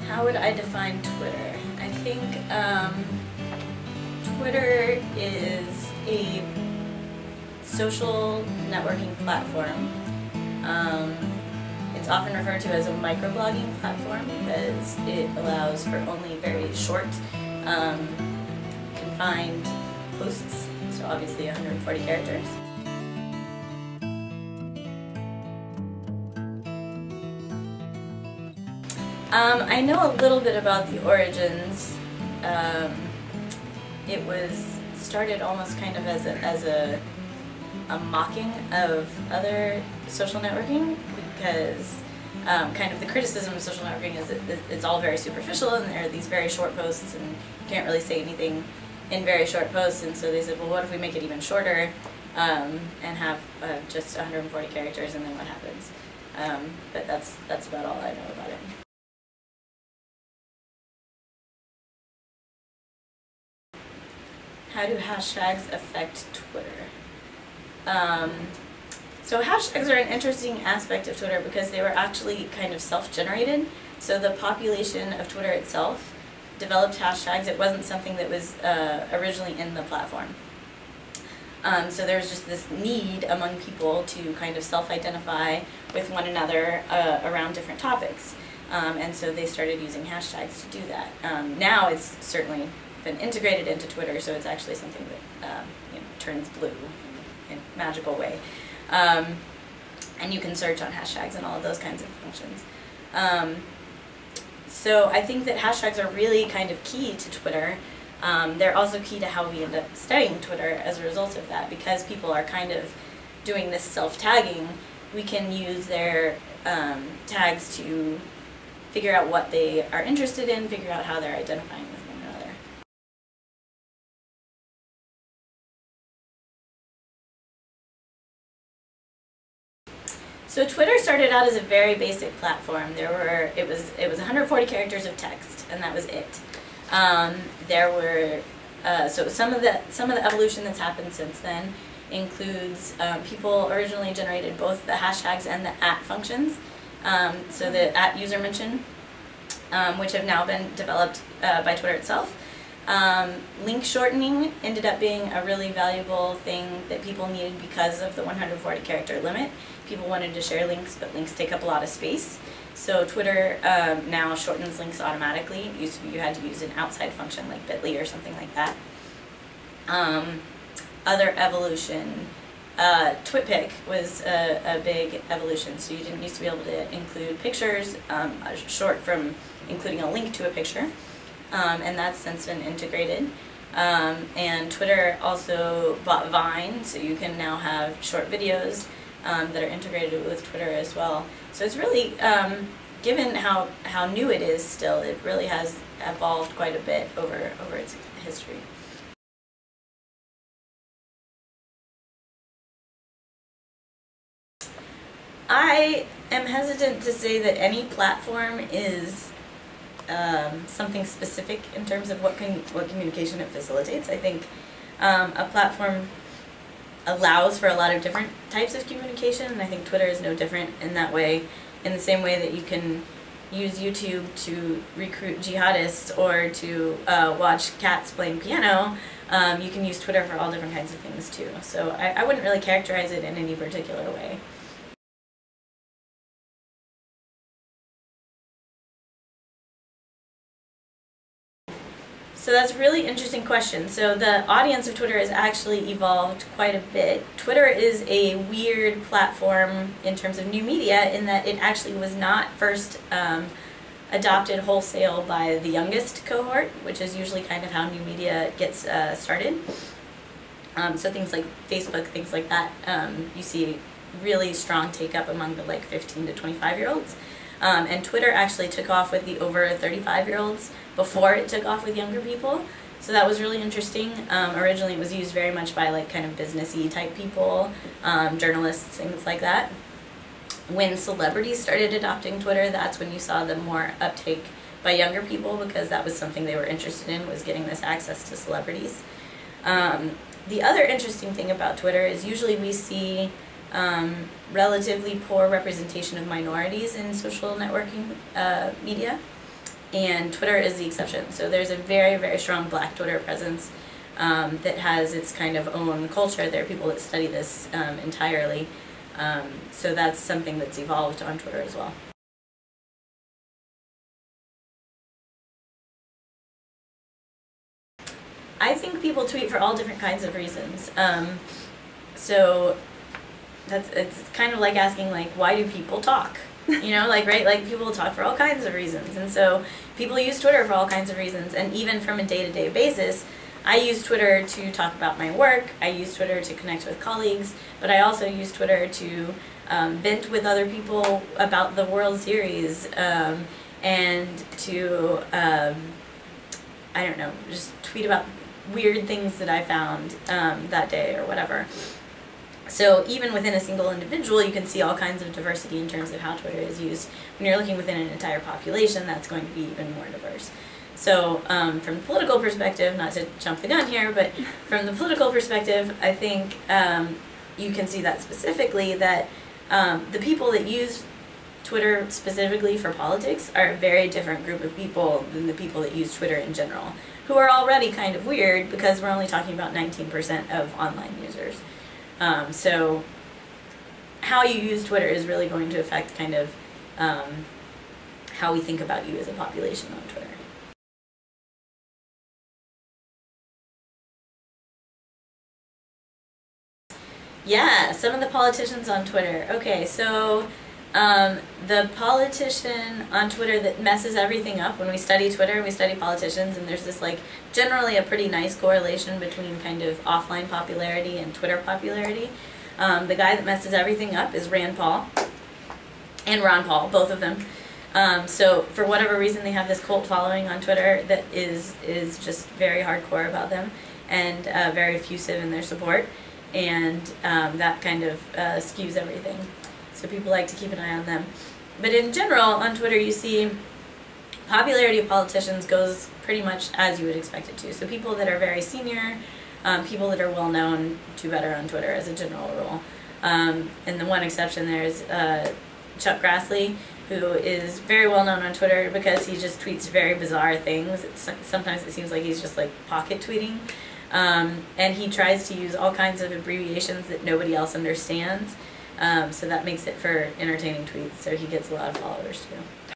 How would I define Twitter? I think Twitter is a social networking platform. It's often referred to as a microblogging platform because it allows for only very short, confined posts, so obviously 140 characters. I know a little bit about the origins. It was started almost kind of as a mocking of other social networking, because kind of the criticism of social networking is that it's all very superficial and there are these very short posts and you can't really say anything in very short posts, and so they said, well, what if we make it even shorter and have just 140 characters, and then what happens? But that's about all I know about it. How do hashtags affect Twitter? So hashtags are an interesting aspect of Twitter because they were actually kind of self-generated. So the population of Twitter itself developed hashtags. It wasn't something that was originally in the platform. So there was just this need among people to kind of self-identify with one another around different topics. And so they started using hashtags to do that. Now it's certainly been integrated into Twitter, so it's actually something that turns blue in a magical way. And you can search on hashtags and all of those kinds of functions. So I think that hashtags are really kind of key to Twitter. They're also key to how we end up studying Twitter as a result of that, because people are kind of doing this self-tagging. We can use their tags to figure out what they are interested in, figure out how they're identifying with one another. So Twitter started out as a very basic platform. It was 140 characters of text, and that was it. There were so some of the evolution that's happened since then includes people originally generated both the hashtags and the @ functions. So the @ user mention, which have now been developed by Twitter itself. Link shortening ended up being a really valuable thing that people needed because of the 140 character limit. People wanted to share links, but links take up a lot of space. So Twitter now shortens links automatically. It used to be you had to use an outside function like bit.ly or something like that. Other evolution, TwitPic was a big evolution. So you didn't used to be able to include pictures, short from including a link to a picture. And that's since been integrated. And Twitter also bought Vine, so you can now have short videos that are integrated with Twitter as well. So it's really, given how new it is still, it really has evolved quite a bit over its history. I am hesitant to say that any platform is something specific in terms of what communication it facilitates. I think a platform allows for a lot of different types of communication, and I think Twitter is no different in that way, in the same way that you can use YouTube to recruit jihadists or to watch cats playing piano. You can use Twitter for all different kinds of things too. So I wouldn't really characterize it in any particular way. So that's a really interesting question. So the audience of Twitter has actually evolved quite a bit. Twitter is a weird platform in terms of new media in that it actually was not first adopted wholesale by the youngest cohort, which is usually kind of how new media gets started. So things like Facebook, things like that, you see really strong take-up among the 15 to 25-year-olds. And Twitter actually took off with the over 35-year-olds before it took off with younger people. So that was really interesting. Originally it was used very much by kind of businessy type people, journalists, things like that. When celebrities started adopting Twitter, that's when you saw the more uptake by younger people, because that was something they were interested in, was getting this access to celebrities. The other interesting thing about Twitter is usually we see relatively poor representation of minorities in social networking media. and Twitter is the exception. So there's a very, very strong Black Twitter presence that has its kind of own culture. There are people that study this entirely. So that's something that's evolved on Twitter as well. I think people tweet for all different kinds of reasons. So it's kind of like asking, like, why do people talk? You know, like, right? Like, people talk for all kinds of reasons. And so people use Twitter for all kinds of reasons. And even from a day-to-day basis, I use Twitter to talk about my work. I use Twitter to connect with colleagues. But I also use Twitter to vent with other people about the World Series and to, I don't know, just tweet about weird things that I found that day or whatever. So even within a single individual, you can see all kinds of diversity in terms of how Twitter is used. When you're looking within an entire population, that's going to be even more diverse. So from the political perspective, not to jump the gun here, but from the political perspective, I think you can see that specifically, that the people that use Twitter specifically for politics are a very different group of people than the people that use Twitter in general, who are already kind of weird because we're only talking about 19% of online users. So how you use Twitter is really going to affect kind of how we think about you as a population on Twitter. Yeah, some of the politicians on Twitter. Okay, so the politician on Twitter that messes everything up, when we study Twitter, we study politicians, and there's this, like, generally a pretty nice correlation between kind of offline popularity and Twitter popularity. The guy that messes everything up is Rand Paul and Ron Paul, both of them. So for whatever reason, they have this cult following on Twitter that is just very hardcore about them and very effusive in their support, and that kind of skews everything. So people like to keep an eye on them. But in general, on Twitter, you see popularity of politicians goes pretty much as you would expect it to. So people that are very senior, people that are well known do better on Twitter as a general rule. And the one exception there is Chuck Grassley, who is very well known on Twitter because he just tweets very bizarre things. Sometimes it seems like he's just like pocket tweeting. And he tries to use all kinds of abbreviations that nobody else understands. So that makes it for entertaining tweets, so he gets a lot of followers too.